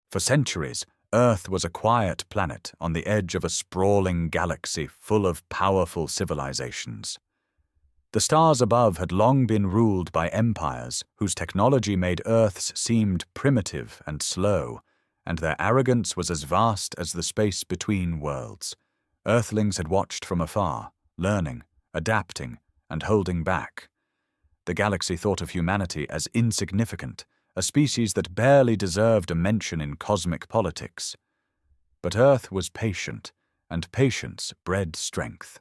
For centuries, Earth was a quiet planet on the edge of a sprawling galaxy full of powerful civilizations. The stars above had long been ruled by empires whose technology made Earth's seemed primitive and slow, and their arrogance was as vast as the space between worlds. Earthlings had watched from afar, learning, adapting, and holding back. The galaxy thought of humanity as insignificant, a species that barely deserved a mention in cosmic politics. But Earth was patient, and patience bred strength.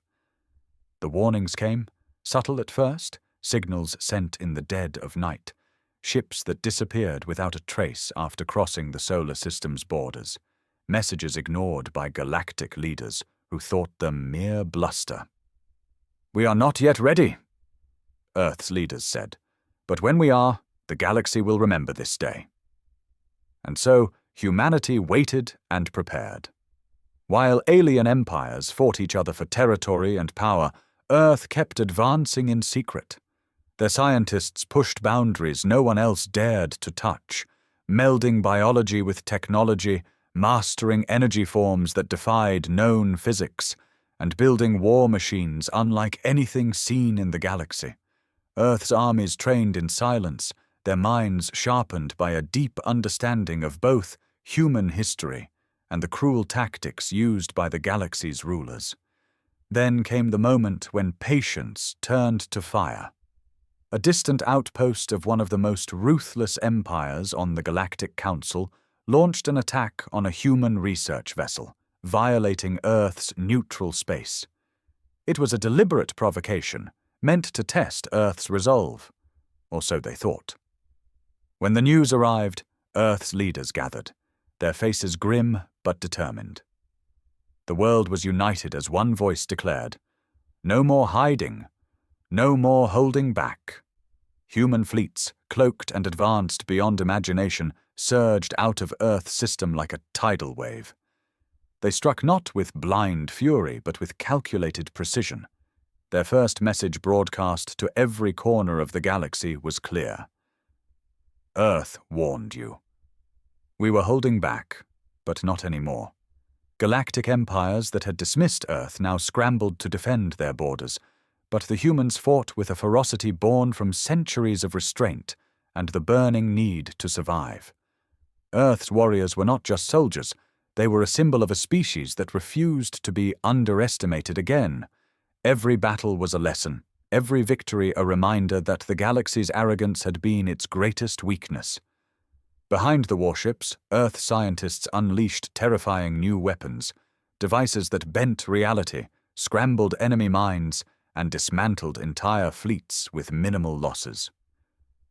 The warnings came, subtle at first, signals sent in the dead of night, ships that disappeared without a trace after crossing the solar system's borders, messages ignored by galactic leaders who thought them mere bluster. "We are not yet ready," Earth's leaders said, "but when we are, the galaxy will remember this day." And so, humanity waited and prepared. While alien empires fought each other for territory and power, Earth kept advancing in secret. Their scientists pushed boundaries no one else dared to touch, melding biology with technology, mastering energy forms that defied known physics, and building war machines unlike anything seen in the galaxy. Earth's armies trained in silence, their minds sharpened by a deep understanding of both human history and the cruel tactics used by the galaxy's rulers. Then came the moment when patience turned to fire. A distant outpost of one of the most ruthless empires on the Galactic Council launched an attack on a human research vessel, violating Earth's neutral space. It was a deliberate provocation, meant to test Earth's resolve, or so they thought. When the news arrived, Earth's leaders gathered, their faces grim but determined. The world was united as one voice declared, "No more hiding, no more holding back." Human fleets, cloaked and advanced beyond imagination, surged out of Earth's system like a tidal wave. They struck not with blind fury, but with calculated precision. Their first message broadcast to every corner of the galaxy was clear. "Earth warned you. We were holding back, but not anymore." Galactic empires that had dismissed Earth now scrambled to defend their borders, but the humans fought with a ferocity born from centuries of restraint and the burning need to survive. Earth's warriors were not just soldiers, they were a symbol of a species that refused to be underestimated again. Every battle was a lesson, every victory a reminder that the galaxy's arrogance had been its greatest weakness. Behind the warships, Earth scientists unleashed terrifying new weapons, devices that bent reality, scrambled enemy minds, and dismantled entire fleets with minimal losses.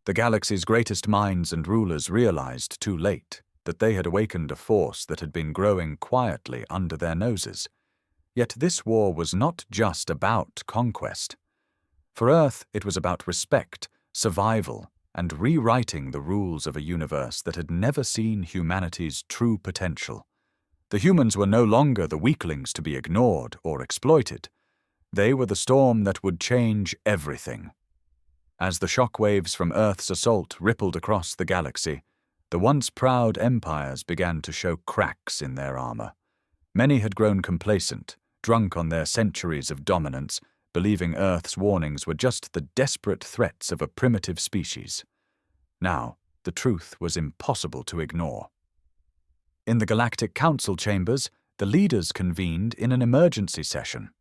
The galaxy's greatest minds and rulers realized too late that they had awakened a force that had been growing quietly under their noses. Yet this war was not just about conquest. For Earth, it was about respect, survival, and rewriting the rules of a universe that had never seen humanity's true potential. The humans were no longer the weaklings to be ignored or exploited. They were the storm that would change everything. As the shockwaves from Earth's assault rippled across the galaxy, the once proud empires began to show cracks in their armor. Many had grown complacent, drunk on their centuries of dominance, believing Earth's warnings were just the desperate threats of a primitive species. Now, the truth was impossible to ignore. In the Galactic Council chambers, the leaders convened in an emergency session.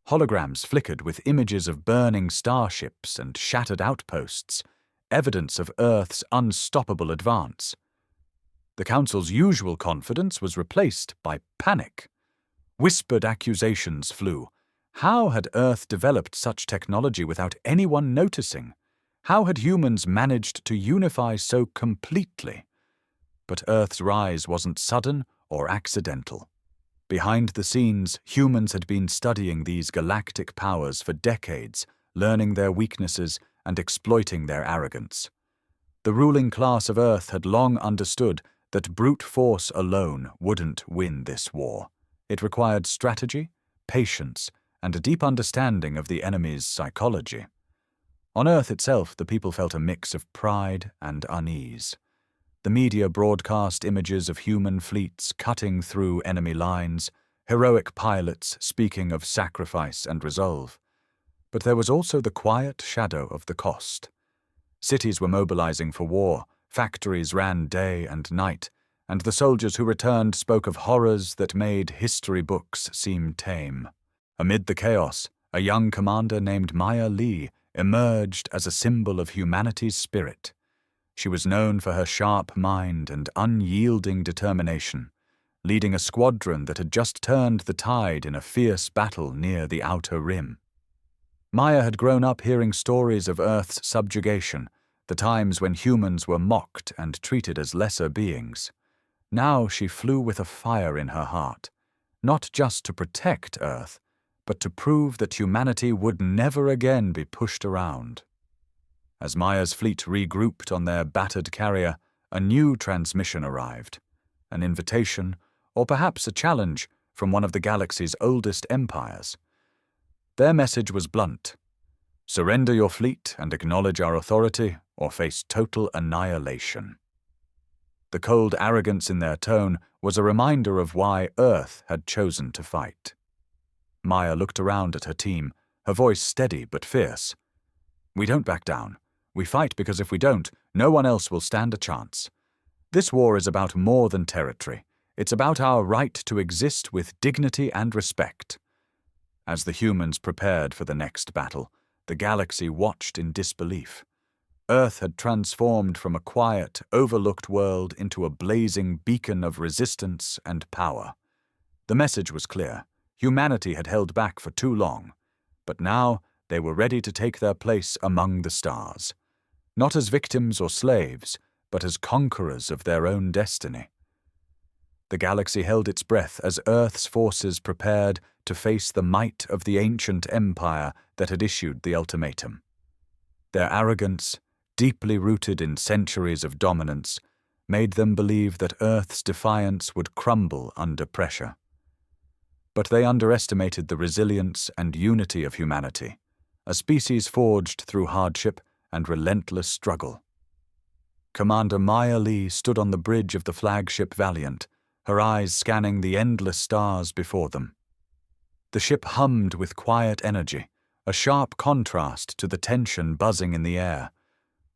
Holograms flickered with images of burning starships and shattered outposts, evidence of Earth's unstoppable advance. The Council's usual confidence was replaced by panic. Whispered accusations flew. How had Earth developed such technology without anyone noticing? How had humans managed to unify so completely? But Earth's rise wasn't sudden or accidental. Behind the scenes, humans had been studying these galactic powers for decades, learning their weaknesses and exploiting their arrogance. The ruling class of Earth had long understood that brute force alone wouldn't win this war. It required strategy, patience, and a deep understanding of the enemy's psychology. On Earth itself, the people felt a mix of pride and unease. The media broadcast images of human fleets cutting through enemy lines, heroic pilots speaking of sacrifice and resolve. But there was also the quiet shadow of the cost. Cities were mobilizing for war, factories ran day and night, and the soldiers who returned spoke of horrors that made history books seem tame. Amid the chaos, a young commander named Maya Lee emerged as a symbol of humanity's spirit. She was known for her sharp mind and unyielding determination, leading a squadron that had just turned the tide in a fierce battle near the Outer Rim. Maya had grown up hearing stories of Earth's subjugation, the times when humans were mocked and treated as lesser beings. Now she flew with a fire in her heart, not just to protect Earth, but to prove that humanity would never again be pushed around. As Maya's fleet regrouped on their battered carrier, a new transmission arrived, an invitation, or perhaps a challenge, from one of the galaxy's oldest empires. Their message was blunt: surrender your fleet and acknowledge our authority, or face total annihilation. The cold arrogance in their tone was a reminder of why Earth had chosen to fight. Maya looked around at her team, her voice steady but fierce. "We don't back down. We fight because if we don't, no one else will stand a chance. This war is about more than territory. It's about our right to exist with dignity and respect." As the humans prepared for the next battle, the galaxy watched in disbelief. Earth had transformed from a quiet, overlooked world into a blazing beacon of resistance and power. The message was clear. Humanity had held back for too long, but now they were ready to take their place among the stars. Not as victims or slaves, but as conquerors of their own destiny. The galaxy held its breath as Earth's forces prepared to face the might of the ancient empire that had issued the ultimatum. Their arrogance, deeply rooted in centuries of dominance, made them believe that Earth's defiance would crumble under pressure. But they underestimated the resilience and unity of humanity, a species forged through hardship and relentless struggle. Commander Maya Lee stood on the bridge of the flagship Valiant, her eyes scanning the endless stars before them. The ship hummed with quiet energy, a sharp contrast to the tension buzzing in the air.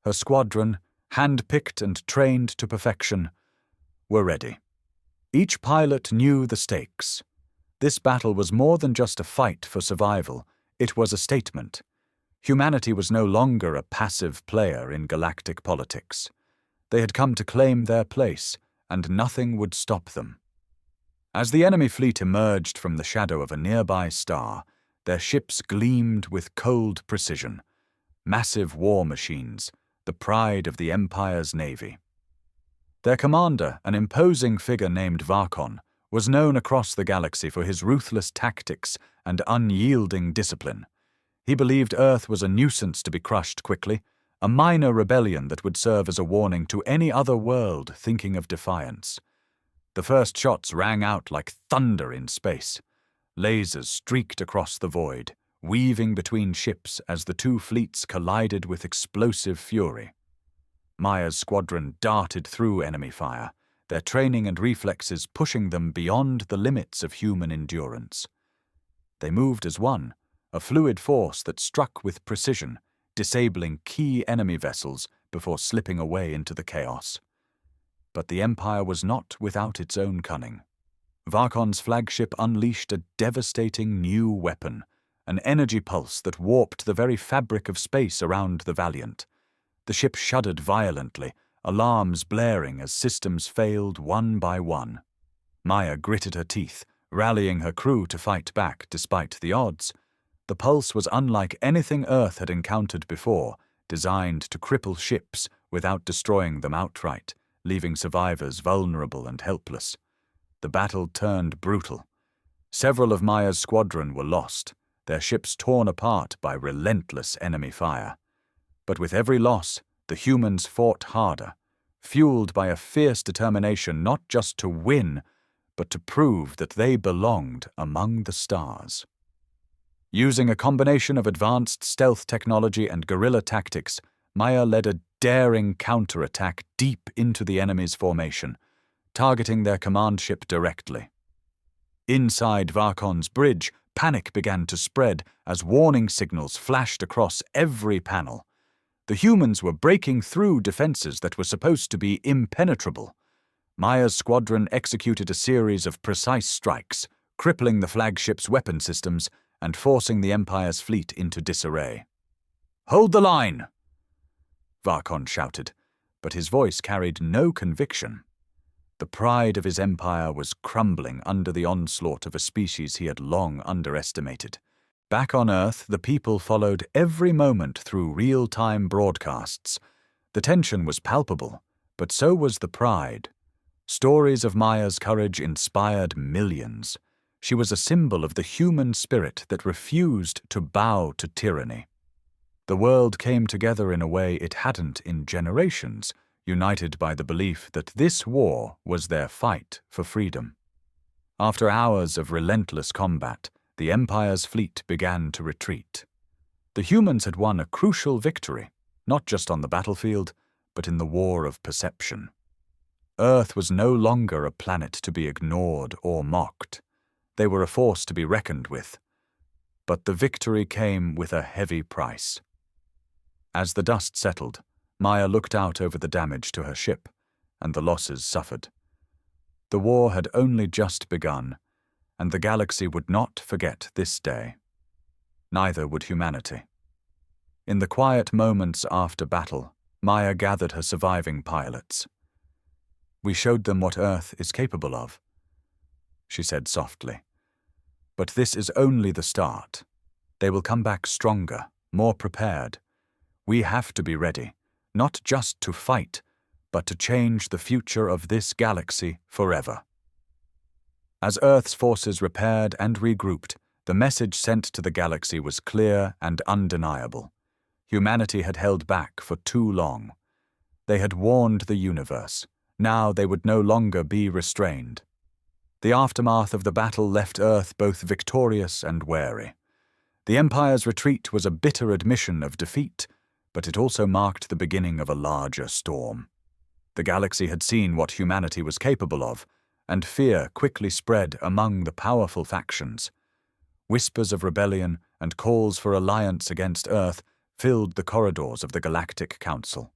Her squadron, hand-picked and trained to perfection, were ready. Each pilot knew the stakes. This battle was more than just a fight for survival, it was a statement. Humanity was no longer a passive player in galactic politics. They had come to claim their place, and nothing would stop them. As the enemy fleet emerged from the shadow of a nearby star, their ships gleamed with cold precision. Massive war machines, the pride of the Empire's navy. Their commander, an imposing figure named Varkon, was known across the galaxy for his ruthless tactics and unyielding discipline. He believed Earth was a nuisance to be crushed quickly, a minor rebellion that would serve as a warning to any other world thinking of defiance. The first shots rang out like thunder in space. Lasers streaked across the void, weaving between ships as the two fleets collided with explosive fury. Maya's squadron darted through enemy fire, their training and reflexes pushing them beyond the limits of human endurance. They moved as one, a fluid force that struck with precision, disabling key enemy vessels before slipping away into the chaos. But the Empire was not without its own cunning. Varkon's flagship unleashed a devastating new weapon, an energy pulse that warped the very fabric of space around the Valiant. The ship shuddered violently, alarms blaring as systems failed one by one. Maya gritted her teeth, rallying her crew to fight back despite the odds. The pulse was unlike anything Earth had encountered before, designed to cripple ships without destroying them outright, leaving survivors vulnerable and helpless. The battle turned brutal. Several of Maya's squadron were lost, their ships torn apart by relentless enemy fire. But with every loss, the humans fought harder, fueled by a fierce determination not just to win, but to prove that they belonged among the stars. Using a combination of advanced stealth technology and guerrilla tactics, Maya led a daring counterattack deep into the enemy's formation, targeting their command ship directly. Inside Varkon's bridge, panic began to spread as warning signals flashed across every panel. The humans were breaking through defenses that were supposed to be impenetrable. Maya's squadron executed a series of precise strikes, crippling the flagship's weapon systems and forcing the Empire's fleet into disarray. "Hold the line!" Varkon shouted, but his voice carried no conviction. The pride of his empire was crumbling under the onslaught of a species he had long underestimated. Back on Earth, the people followed every moment through real-time broadcasts. The tension was palpable, but so was the pride. Stories of Maya's courage inspired millions. She was a symbol of the human spirit that refused to bow to tyranny. The world came together in a way it hadn't in generations, united by the belief that this war was their fight for freedom. After hours of relentless combat, the Empire's fleet began to retreat. The humans had won a crucial victory, not just on the battlefield, but in the war of perception. Earth was no longer a planet to be ignored or mocked. They were a force to be reckoned with. But the victory came with a heavy price. As the dust settled, Maya looked out over the damage to her ship, and the losses suffered. The war had only just begun, and the galaxy would not forget this day. Neither would humanity. In the quiet moments after battle, Maya gathered her surviving pilots. "We showed them what Earth is capable of," she said softly. "But this is only the start. They will come back stronger, more prepared. We have to be ready, not just to fight, but to change the future of this galaxy forever." As Earth's forces repaired and regrouped, the message sent to the galaxy was clear and undeniable. Humanity had held back for too long. They had warned the universe. Now they would no longer be restrained. The aftermath of the battle left Earth both victorious and wary. The Empire's retreat was a bitter admission of defeat, but it also marked the beginning of a larger storm. The galaxy had seen what humanity was capable of, and fear quickly spread among the powerful factions. Whispers of rebellion and calls for alliance against Earth filled the corridors of the Galactic Council.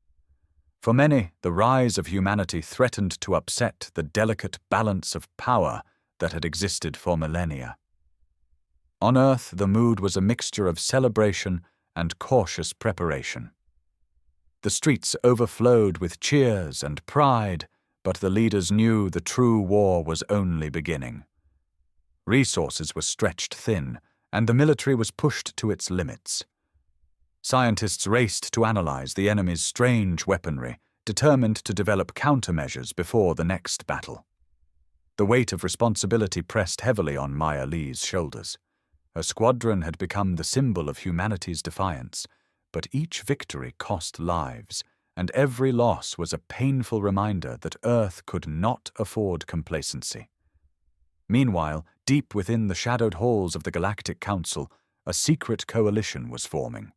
For many, the rise of humanity threatened to upset the delicate balance of power that had existed for millennia. On Earth, the mood was a mixture of celebration and cautious preparation. The streets overflowed with cheers and pride, but the leaders knew the true war was only beginning. Resources were stretched thin, and the military was pushed to its limits. Scientists raced to analyze the enemy's strange weaponry, determined to develop countermeasures before the next battle. The weight of responsibility pressed heavily on Maya Lee's shoulders. Her squadron had become the symbol of humanity's defiance, but each victory cost lives, and every loss was a painful reminder that Earth could not afford complacency. Meanwhile, deep within the shadowed halls of the Galactic Council, a secret coalition was forming.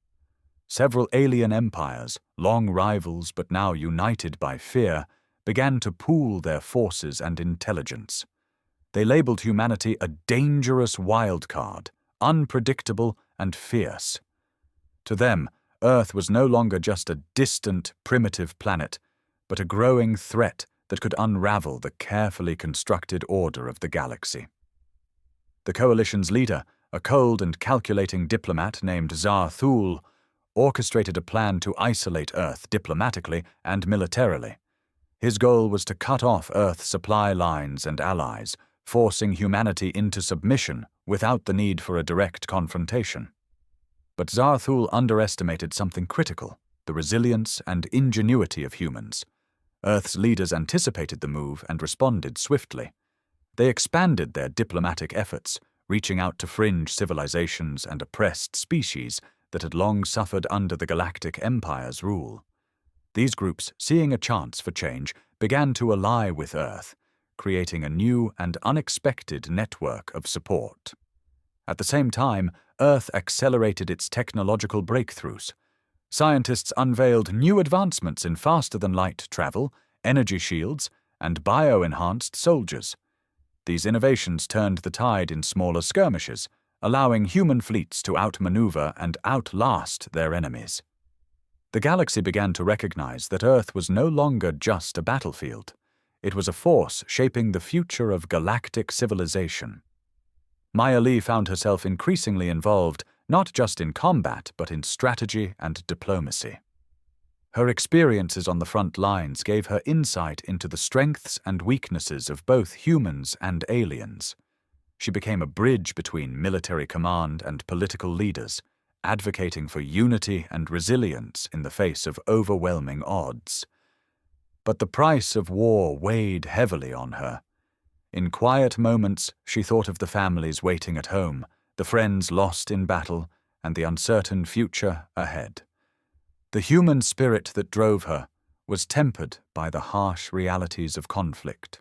Several alien empires, long rivals but now united by fear, began to pool their forces and intelligence. They labeled humanity a dangerous wildcard, unpredictable and fierce. To them, Earth was no longer just a distant, primitive planet, but a growing threat that could unravel the carefully constructed order of the galaxy. The coalition's leader, a cold and calculating diplomat named Zarthul, orchestrated a plan to isolate Earth diplomatically and militarily. His goal was to cut off Earth's supply lines and allies, forcing humanity into submission without the need for a direct confrontation. But Zarthul underestimated something critical: the resilience and ingenuity of humans. Earth's leaders anticipated the move and responded swiftly. They expanded their diplomatic efforts, reaching out to fringe civilizations and oppressed species that had long suffered under the Galactic Empire's rule. These groups, seeing a chance for change, began to ally with Earth, creating a new and unexpected network of support. At the same time, Earth accelerated its technological breakthroughs. Scientists unveiled new advancements in faster-than-light travel, energy shields, and bio-enhanced soldiers. These innovations turned the tide in smaller skirmishes, allowing human fleets to outmaneuver and outlast their enemies. The galaxy began to recognize that Earth was no longer just a battlefield. It was a force shaping the future of galactic civilization. Maya Lee found herself increasingly involved not just in combat but in strategy and diplomacy. Her experiences on the front lines gave her insight into the strengths and weaknesses of both humans and aliens. She became a bridge between military command and political leaders, advocating for unity and resilience in the face of overwhelming odds. But the price of war weighed heavily on her. In quiet moments, she thought of the families waiting at home, the friends lost in battle, and the uncertain future ahead. The human spirit that drove her was tempered by the harsh realities of conflict.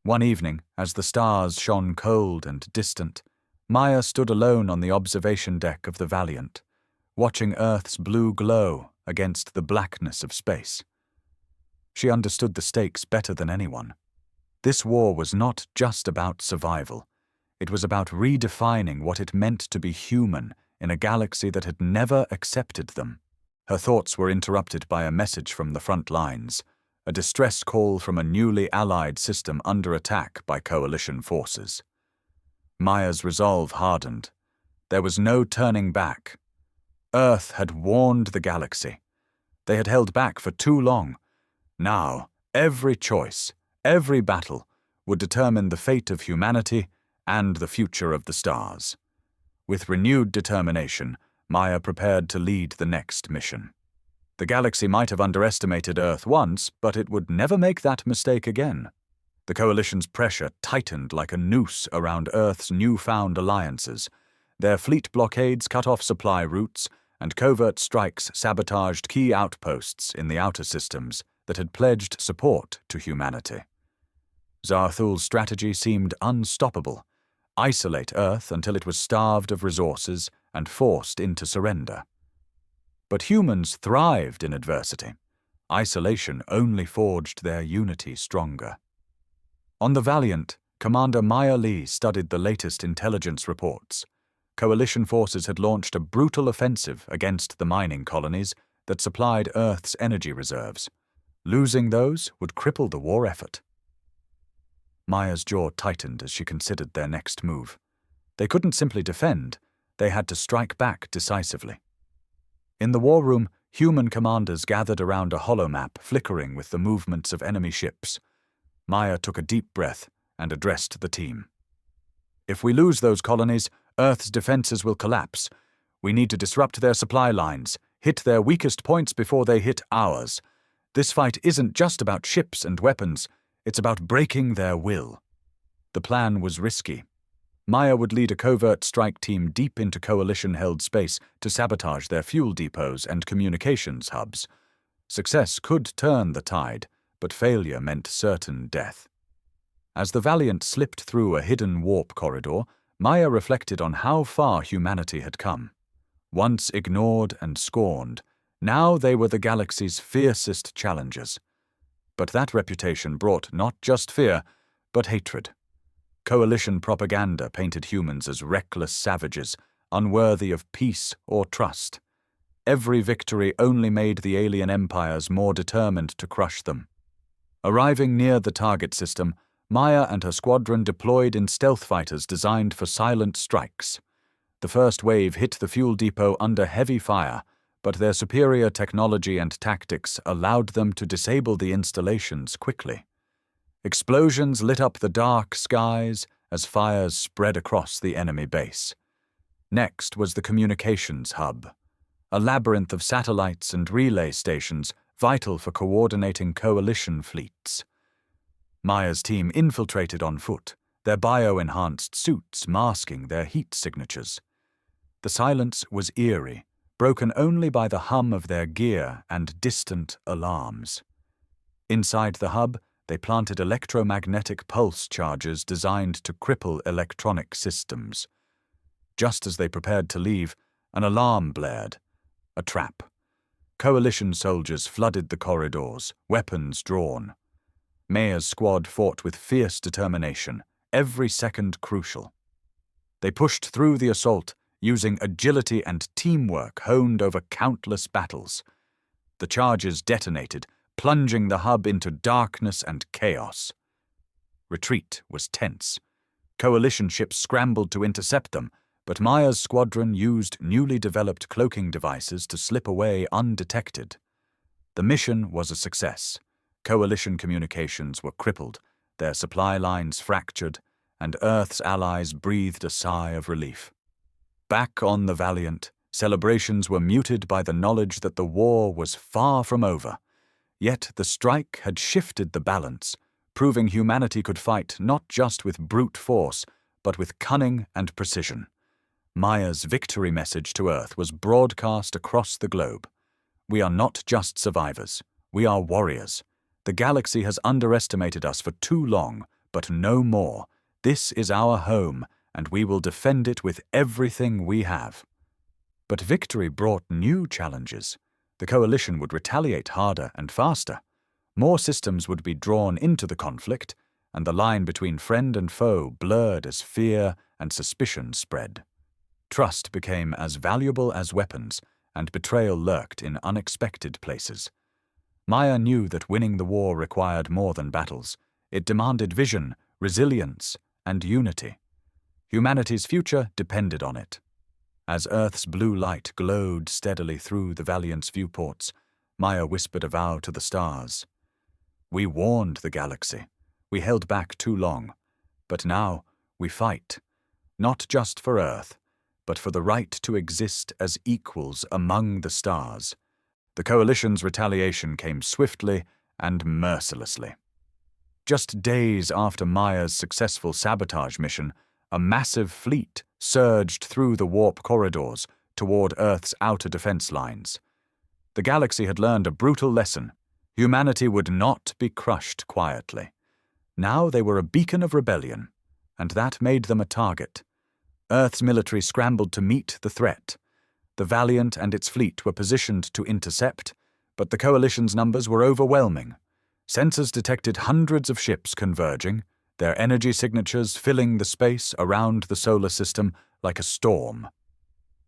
One evening, as the stars shone cold and distant, Maya stood alone on the observation deck of the Valiant, watching Earth's blue glow against the blackness of space. She understood the stakes better than anyone. This war was not just about survival. It was about redefining what it meant to be human in a galaxy that had never accepted them. Her thoughts were interrupted by a message from the front lines, a distress call from a newly allied system under attack by coalition forces. Maya's resolve hardened. There was no turning back. Earth had warned the galaxy. They had held back for too long. Now, every choice, every battle, would determine the fate of humanity and the future of the stars. With renewed determination, Maya prepared to lead the next mission. The galaxy might have underestimated Earth once, but it would never make that mistake again. The coalition's pressure tightened like a noose around Earth's newfound alliances. Their fleet blockades cut off supply routes, and covert strikes sabotaged key outposts in the outer systems that had pledged support to humanity. Zarthul's strategy seemed unstoppable: isolate Earth until it was starved of resources and forced into surrender. But humans thrived in adversity. Isolation only forged their unity stronger. On the Valiant, Commander Maya Lee studied the latest intelligence reports. Coalition forces had launched a brutal offensive against the mining colonies that supplied Earth's energy reserves. Losing those would cripple the war effort. Maya's jaw tightened as she considered their next move. They couldn't simply defend, they had to strike back decisively. In the war room, human commanders gathered around a holomap flickering with the movements of enemy ships. Maya took a deep breath and addressed the team. If we lose those colonies, Earth's defenses will collapse. We need to disrupt their supply lines, hit their weakest points before they hit ours. This fight isn't just about ships and weapons, it's about breaking their will. The plan was risky. Maya would lead a covert strike team deep into coalition-held space to sabotage their fuel depots and communications hubs. Success could turn the tide, but failure meant certain death. As the Valiant slipped through a hidden warp corridor, Maya reflected on how far humanity had come. Once ignored and scorned, now they were the galaxy's fiercest challengers. But that reputation brought not just fear, but hatred. Coalition propaganda painted humans as reckless savages, unworthy of peace or trust. Every victory only made the alien empires more determined to crush them. Arriving near the target system, Maya and her squadron deployed in stealth fighters designed for silent strikes. The first wave hit the fuel depot under heavy fire, but their superior technology and tactics allowed them to disable the installations quickly. Explosions lit up the dark skies as fires spread across the enemy base. Next was the communications hub, a labyrinth of satellites and relay stations vital for coordinating coalition fleets. Maya's team infiltrated on foot, their bio-enhanced suits masking their heat signatures. The silence was eerie, broken only by the hum of their gear and distant alarms. Inside the hub, they planted electromagnetic pulse charges designed to cripple electronic systems. Just as they prepared to leave, an alarm blared. a trap. Coalition soldiers flooded the corridors, weapons drawn. Maya's squad fought with fierce determination, every second crucial. They pushed through the assault, using agility and teamwork honed over countless battles. The charges detonated, plunging the hub into darkness and chaos. Retreat was tense. Coalition ships scrambled to intercept them, but Maya's squadron used newly developed cloaking devices to slip away undetected. The mission was a success. Coalition communications were crippled, their supply lines fractured, and Earth's allies breathed a sigh of relief. Back on the Valiant, celebrations were muted by the knowledge that the war was far from over. Yet the strike had shifted the balance, proving humanity could fight not just with brute force, but with cunning and precision. Maya's victory message to Earth was broadcast across the globe. We are not just survivors. We are warriors. The galaxy has underestimated us for too long, but no more. This is our home, and we will defend it with everything we have. But victory brought new challenges. The coalition would retaliate harder and faster. More systems would be drawn into the conflict, and the line between friend and foe blurred as fear and suspicion spread. Trust became as valuable as weapons, and betrayal lurked in unexpected places. Maya knew that winning the war required more than battles. It demanded vision, resilience, and unity. Humanity's future depended on it. As Earth's blue light glowed steadily through the Valiant's viewports, Maya whispered a vow to the stars. We warned the galaxy. We held back too long. But now we fight, not just for Earth, but for the right to exist as equals among the stars. The Coalition's retaliation came swiftly and mercilessly. Just days after Maya's successful sabotage mission, a massive fleet surged through the warp corridors toward Earth's outer defense lines. The galaxy had learned a brutal lesson. Humanity would not be crushed quietly. Now they were a beacon of rebellion, and that made them a target. Earth's military scrambled to meet the threat. The Valiant and its fleet were positioned to intercept, but the Coalition's numbers were overwhelming. Sensors detected hundreds of ships converging, their energy signatures filling the space around the solar system like a storm.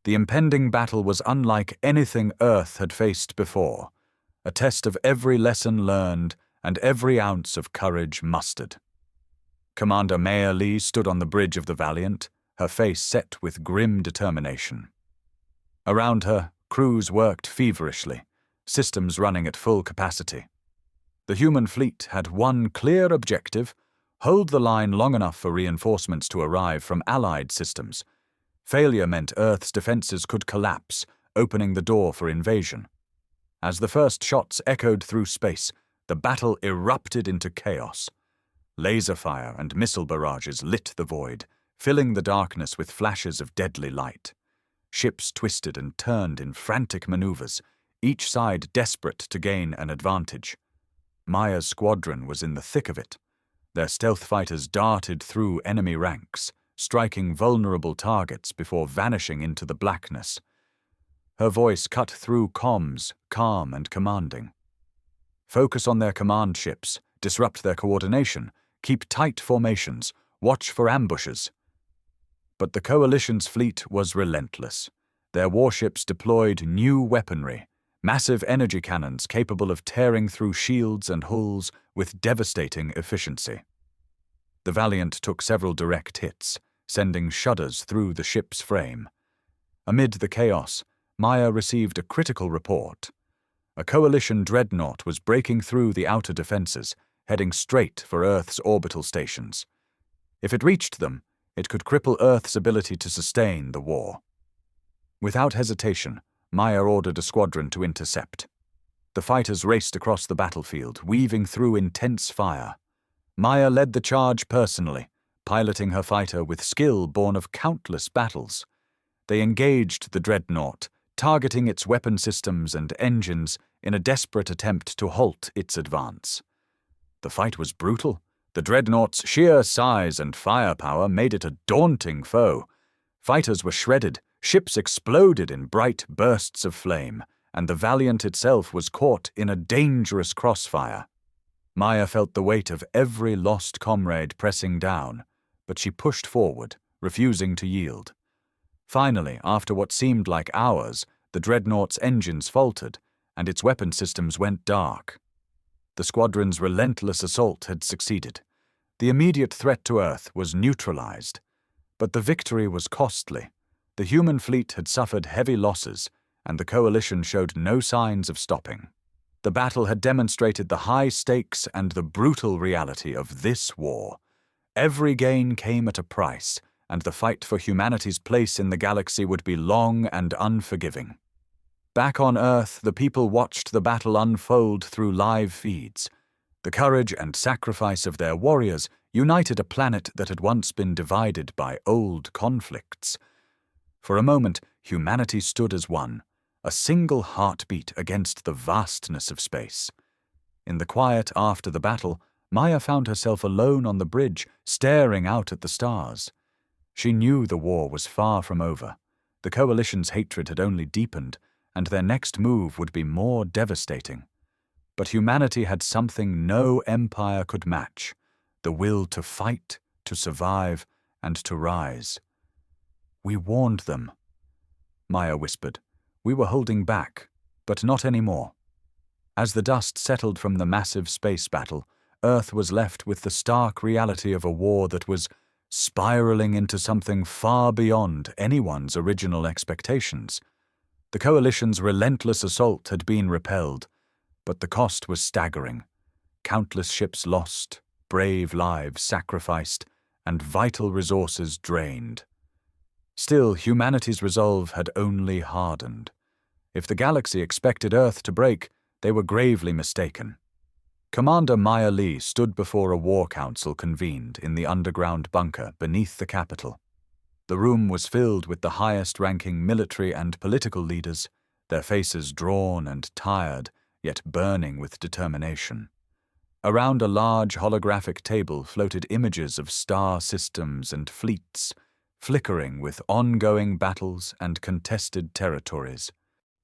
The impending battle was unlike anything Earth had faced before, a test of every lesson learned and every ounce of courage mustered. Commander Maya Lee stood on the bridge of the Valiant, her face set with grim determination. Around her, crews worked feverishly, systems running at full capacity. The human fleet had one clear objective: hold the line long enough for reinforcements to arrive from allied systems. Failure meant Earth's defenses could collapse, opening the door for invasion. As the first shots echoed through space, the battle erupted into chaos. Laser fire and missile barrages lit the void, filling the darkness with flashes of deadly light. Ships twisted and turned in frantic maneuvers, each side desperate to gain an advantage. Maya's squadron was in the thick of it. Their stealth fighters darted through enemy ranks, striking vulnerable targets before vanishing into the blackness. Her voice cut through comms, calm and commanding. Focus on their command ships, disrupt their coordination, keep tight formations, watch for ambushes. But the Coalition's fleet was relentless. Their warships deployed new weaponry, massive energy cannons capable of tearing through shields and hulls with devastating efficiency. The Valiant took several direct hits, sending shudders through the ship's frame. Amid the chaos, Maya received a critical report. A Coalition dreadnought was breaking through the outer defenses, heading straight for Earth's orbital stations. If it reached them, it could cripple Earth's ability to sustain the war. Without hesitation, Maya ordered a squadron to intercept. The fighters raced across the battlefield, weaving through intense fire. Maya led the charge personally, piloting her fighter with skill born of countless battles. They engaged the dreadnought, targeting its weapon systems and engines in a desperate attempt to halt its advance. The fight was brutal. The dreadnought's sheer size and firepower made it a daunting foe. Fighters were shredded, Ships exploded in bright bursts of flame, and the Valiant itself was caught in a dangerous crossfire. Maya felt the weight of every lost comrade pressing down, but she pushed forward, refusing to yield. Finally, after what seemed like hours, the dreadnought's engines faltered, and its weapon systems went dark. The squadron's relentless assault had succeeded. The immediate threat to Earth was neutralized. But the victory was costly. The human fleet had suffered heavy losses, and the coalition showed no signs of stopping. The battle had demonstrated the high stakes and the brutal reality of this war. Every gain came at a price, and the fight for humanity's place in the galaxy would be long and unforgiving. Back on Earth, the people watched the battle unfold through live feeds. The courage and sacrifice of their warriors united a planet that had once been divided by old conflicts. For a moment, humanity stood as one, a single heartbeat against the vastness of space. In the quiet after the battle, Maya found herself alone on the bridge, staring out at the stars. She knew the war was far from over. The coalition's hatred had only deepened, and their next move would be more devastating. But humanity had something no empire could match: the will to fight, to survive, and to rise. "We warned them," Maya whispered. "We were holding back, but not anymore." As the dust settled from the massive space battle, Earth was left with the stark reality of a war that was spiraling into something far beyond anyone's original expectations. The coalition's relentless assault had been repelled, but the cost was staggering. Countless ships lost, brave lives sacrificed, and vital resources drained. Still, humanity's resolve had only hardened. If the galaxy expected Earth to break, they were gravely mistaken. Commander Maya Lee stood before a war council convened in the underground bunker beneath the capital. The room was filled with the highest-ranking military and political leaders, their faces drawn and tired, yet burning with determination. Around a large holographic table floated images of star systems and fleets, flickering with ongoing battles and contested territories.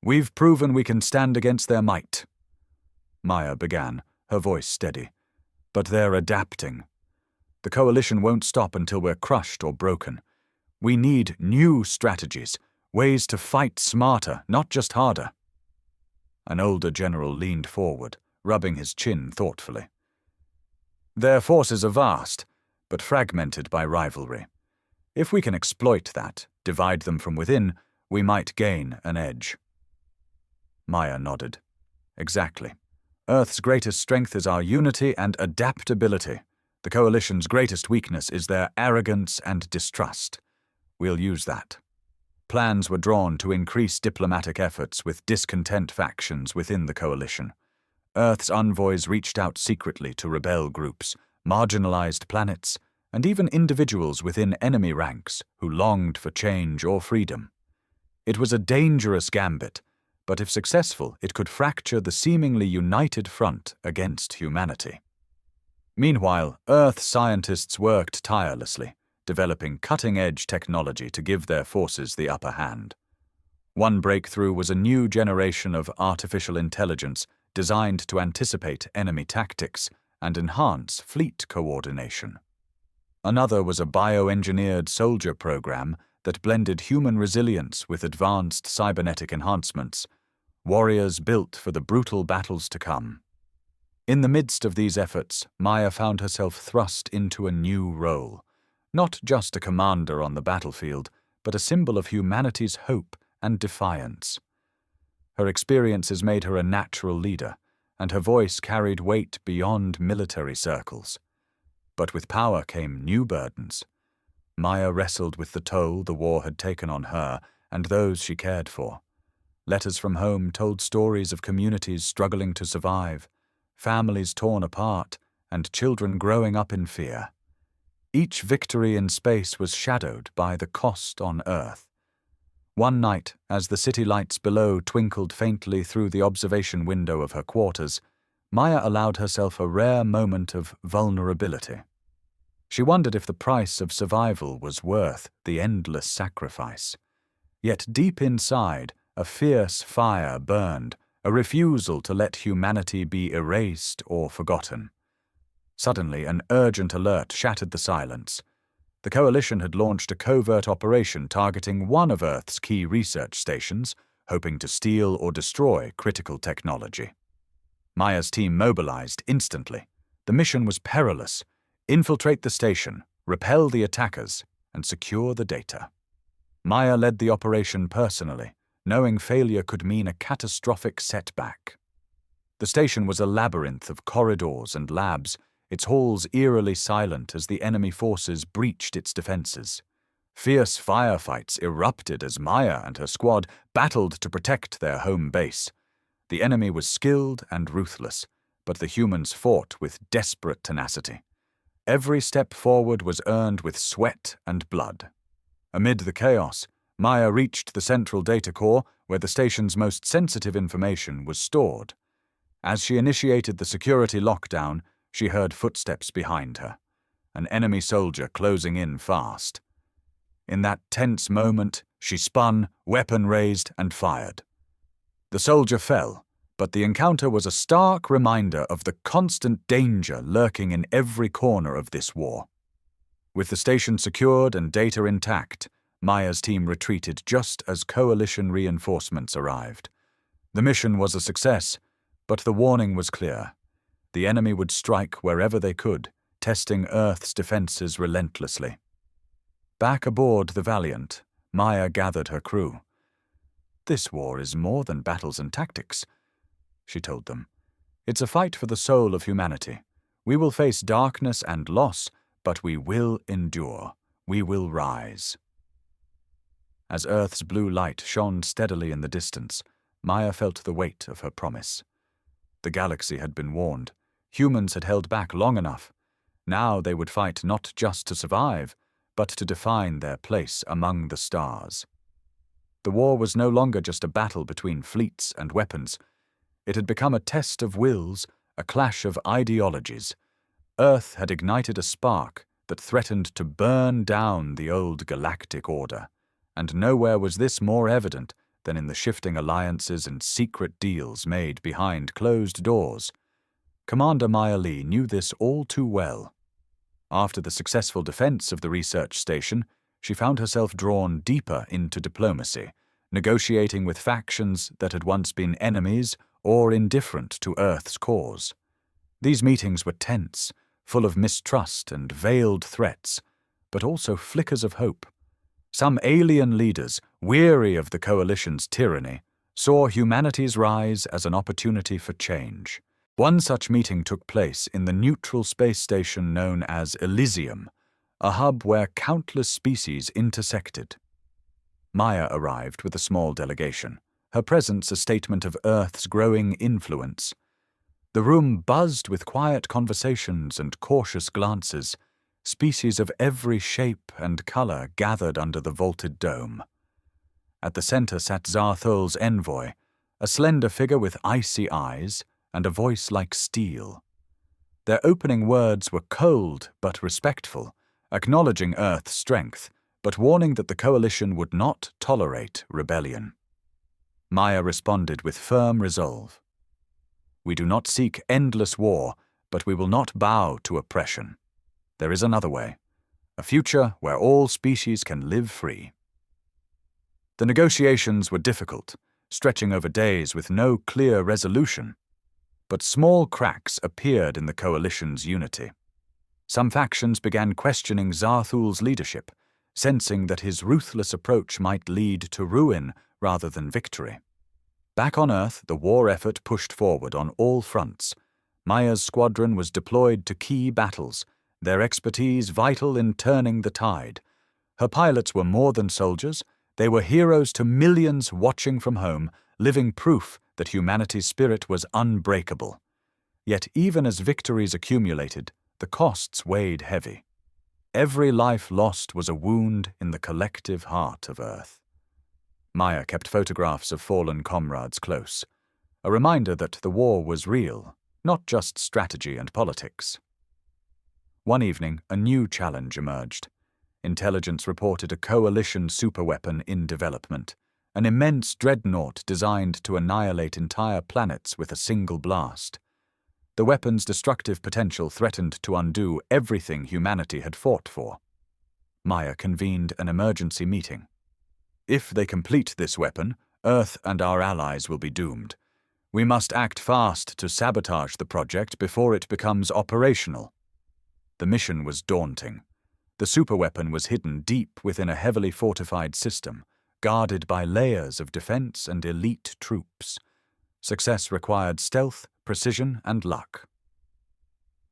"We've proven we can stand against their might," Maya began, her voice steady. "But they're adapting. The coalition won't stop until we're crushed or broken. We need new strategies, ways to fight smarter, not just harder." An older general leaned forward, rubbing his chin thoughtfully. "Their forces are vast, but fragmented by rivalry. If we can exploit that, divide them from within, we might gain an edge." Maya nodded. "Exactly. Earth's greatest strength is our unity and adaptability. The coalition's greatest weakness is their arrogance and distrust. We'll use that." Plans were drawn to increase diplomatic efforts with discontent factions within the coalition. Earth's envoys reached out secretly to rebel groups, marginalized planets, and even individuals within enemy ranks who longed for change or freedom. It was a dangerous gambit, but if successful, it could fracture the seemingly united front against humanity. Meanwhile, Earth scientists worked tirelessly, developing cutting-edge technology to give their forces the upper hand. One breakthrough was a new generation of artificial intelligence designed to anticipate enemy tactics and enhance fleet coordination. Another was a bioengineered soldier program that blended human resilience with advanced cybernetic enhancements, warriors built for the brutal battles to come. In the midst of these efforts, Maya found herself thrust into a new role. Not just a commander on the battlefield, but a symbol of humanity's hope and defiance. Her experiences made her a natural leader, and her voice carried weight beyond military circles. But with power came new burdens. Maya wrestled with the toll the war had taken on her and those she cared for. Letters from home told stories of communities struggling to survive, families torn apart, and children growing up in fear. Each victory in space was shadowed by the cost on Earth. One night, as the city lights below twinkled faintly through the observation window of her quarters, Maya allowed herself a rare moment of vulnerability. She wondered if the price of survival was worth the endless sacrifice. Yet deep inside, a fierce fire burned, a refusal to let humanity be erased or forgotten. Suddenly, an urgent alert shattered the silence. The Coalition had launched a covert operation targeting one of Earth's key research stations, hoping to steal or destroy critical technology. Maya's team mobilized instantly. The mission was perilous: infiltrate the station, repel the attackers, and secure the data. Maya led the operation personally, knowing failure could mean a catastrophic setback. The station was a labyrinth of corridors and labs, its halls eerily silent as the enemy forces breached its defenses. Fierce firefights erupted as Maya and her squad battled to protect their home base. The enemy was skilled and ruthless, but the humans fought with desperate tenacity. Every step forward was earned with sweat and blood. Amid the chaos, Maya reached the central data core where the station's most sensitive information was stored. As she initiated the security lockdown, she heard footsteps behind her, an enemy soldier closing in fast. In that tense moment, she spun, weapon raised, and fired. The soldier fell, but the encounter was a stark reminder of the constant danger lurking in every corner of this war. With the station secured and data intact, Maya's team retreated just as Coalition reinforcements arrived. The mission was a success, but the warning was clear. The enemy would strike wherever they could, testing Earth's defenses relentlessly. Back aboard the Valiant, Maya gathered her crew. "This war is more than battles and tactics," she told them. "It's a fight for the soul of humanity. We will face darkness and loss, but we will endure. We will rise." As Earth's blue light shone steadily in the distance, Maya felt the weight of her promise. The galaxy had been warned. Humans had held back long enough. Now they would fight not just to survive, but to define their place among the stars. The war was no longer just a battle between fleets and weapons. It had become a test of wills, a clash of ideologies. Earth had ignited a spark that threatened to burn down the old galactic order, and nowhere was this more evident than in the shifting alliances and secret deals made behind closed doors. Commander Maya Lee knew this all too well. After the successful defense of the research station, she found herself drawn deeper into diplomacy, negotiating with factions that had once been enemies or indifferent to Earth's cause. These meetings were tense, full of mistrust and veiled threats, but also flickers of hope. Some alien leaders, weary of the Coalition's tyranny, saw humanity's rise as an opportunity for change. One such meeting took place in the neutral space station known as Elysium, a hub where countless species intersected. Maya arrived with a small delegation, her presence a statement of Earth's growing influence. The room buzzed with quiet conversations and cautious glances. Species of every shape and color gathered under the vaulted dome. At the center sat Zarthul's envoy, a slender figure with icy eyes and a voice like steel. Their opening words were cold but respectful, acknowledging Earth's strength, but warning that the Coalition would not tolerate rebellion. Maya responded with firm resolve. "We do not seek endless war, but we will not bow to oppression. There is another way, a future where all species can live free." The negotiations were difficult, stretching over days with no clear resolution. But small cracks appeared in the Coalition's unity. Some factions began questioning Zarthul's leadership, sensing that his ruthless approach might lead to ruin rather than victory. Back on Earth, the war effort pushed forward on all fronts. Maya's squadron was deployed to key battles, their expertise vital in turning the tide. Her pilots were more than soldiers. They were heroes to millions watching from home, living proof that humanity's spirit was unbreakable. Yet even as victories accumulated, the costs weighed heavy. Every life lost was a wound in the collective heart of Earth. Maya kept photographs of fallen comrades close, a reminder that the war was real, not just strategy and politics. One evening, a new challenge emerged. intelligence reported a coalition superweapon in development, an immense dreadnought designed to annihilate entire planets with a single blast. The weapon's destructive potential threatened to undo everything humanity had fought for. Maya convened an emergency meeting. If they complete this weapon, Earth and our allies will be doomed. We must act fast to sabotage the project before it becomes operational. The mission was daunting. The superweapon was hidden deep within a heavily fortified system, guarded by layers of defense and elite troops. Success required stealth, precision, and luck.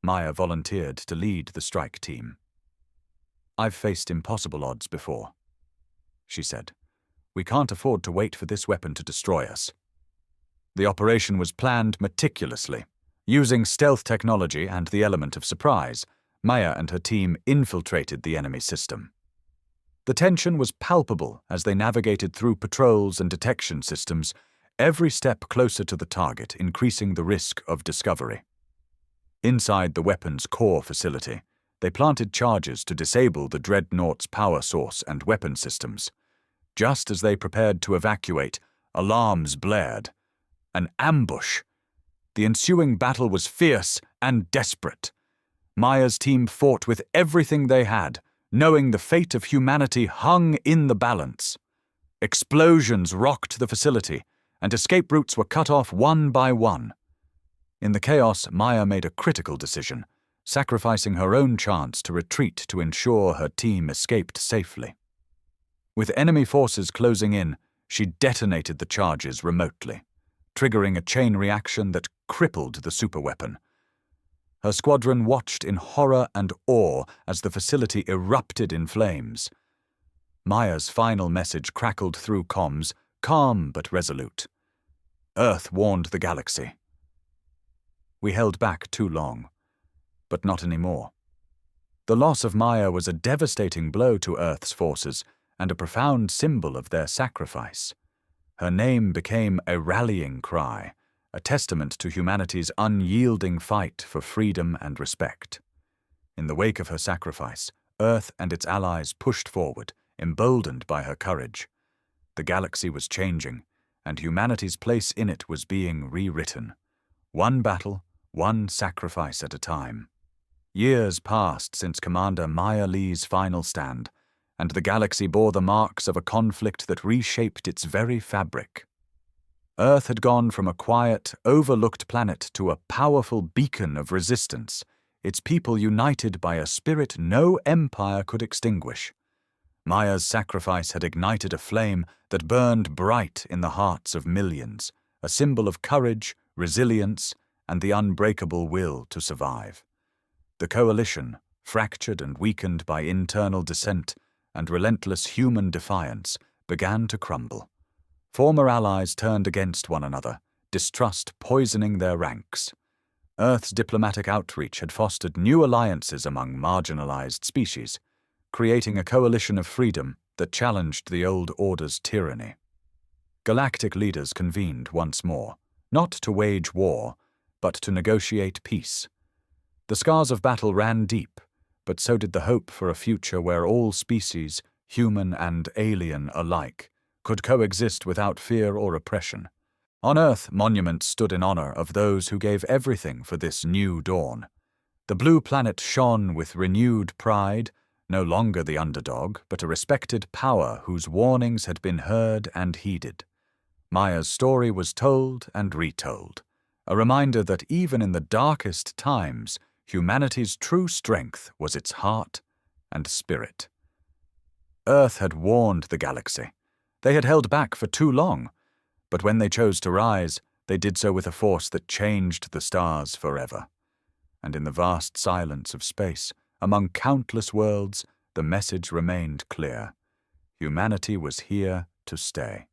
Maya volunteered to lead the strike team. "I've faced impossible odds before," she said. "We can't afford to wait for this weapon to destroy us." The operation was planned meticulously. Using stealth technology and the element of surprise, Maya and her team infiltrated the enemy system. The tension was palpable as they navigated through patrols and detection systems, every step closer to the target, increasing the risk of discovery. Inside the weapon's core facility, they planted charges to disable the dreadnought's power source and weapon systems. Just as they prepared to evacuate, alarms blared. An ambush. The ensuing battle was fierce and desperate. Maya's team fought with everything they had, knowing the fate of humanity hung in the balance. Explosions rocked the facility, and escape routes were cut off one by one. In the chaos, Maya made a critical decision, sacrificing her own chance to retreat to ensure her team escaped safely. With enemy forces closing in, she detonated the charges remotely, triggering a chain reaction that crippled the superweapon. Her squadron watched in horror and awe as the facility erupted in flames. Maya's final message crackled through comms, calm but resolute. Earth warned the galaxy. We held back too long, but not anymore. The loss of Maya was a devastating blow to Earth's forces and a profound symbol of their sacrifice. Her name became a rallying cry, a testament to humanity's unyielding fight for freedom and respect. In the wake of her sacrifice, Earth and its allies pushed forward, emboldened by her courage. The galaxy was changing, and humanity's place in it was being rewritten. One battle, one sacrifice at a time. Years passed since Commander Maya Lee's final stand, and the galaxy bore the marks of a conflict that reshaped its very fabric. Earth had gone from a quiet, overlooked planet to a powerful beacon of resistance, its people united by a spirit no empire could extinguish. Maya's sacrifice had ignited a flame that burned bright in the hearts of millions, a symbol of courage, resilience, and the unbreakable will to survive. The coalition, fractured and weakened by internal dissent and relentless human defiance, began to crumble. Former allies turned against one another, distrust poisoning their ranks. Earth's diplomatic outreach had fostered new alliances among marginalized species, creating a coalition of freedom that challenged the old order's tyranny. Galactic leaders convened once more, not to wage war, but to negotiate peace. The scars of battle ran deep, but so did the hope for a future where all species, human and alien alike, could coexist without fear or oppression. On Earth, monuments stood in honor of those who gave everything for this new dawn. The blue planet shone with renewed pride, no longer the underdog, but a respected power whose warnings had been heard and heeded. Maya's story was told and retold, a reminder that even in the darkest times, humanity's true strength was its heart and spirit. Earth had warned the galaxy. They had held back for too long, but when they chose to rise, they did so with a force that changed the stars forever. And in the vast silence of space, among countless worlds, the message remained clear. Humanity was here to stay.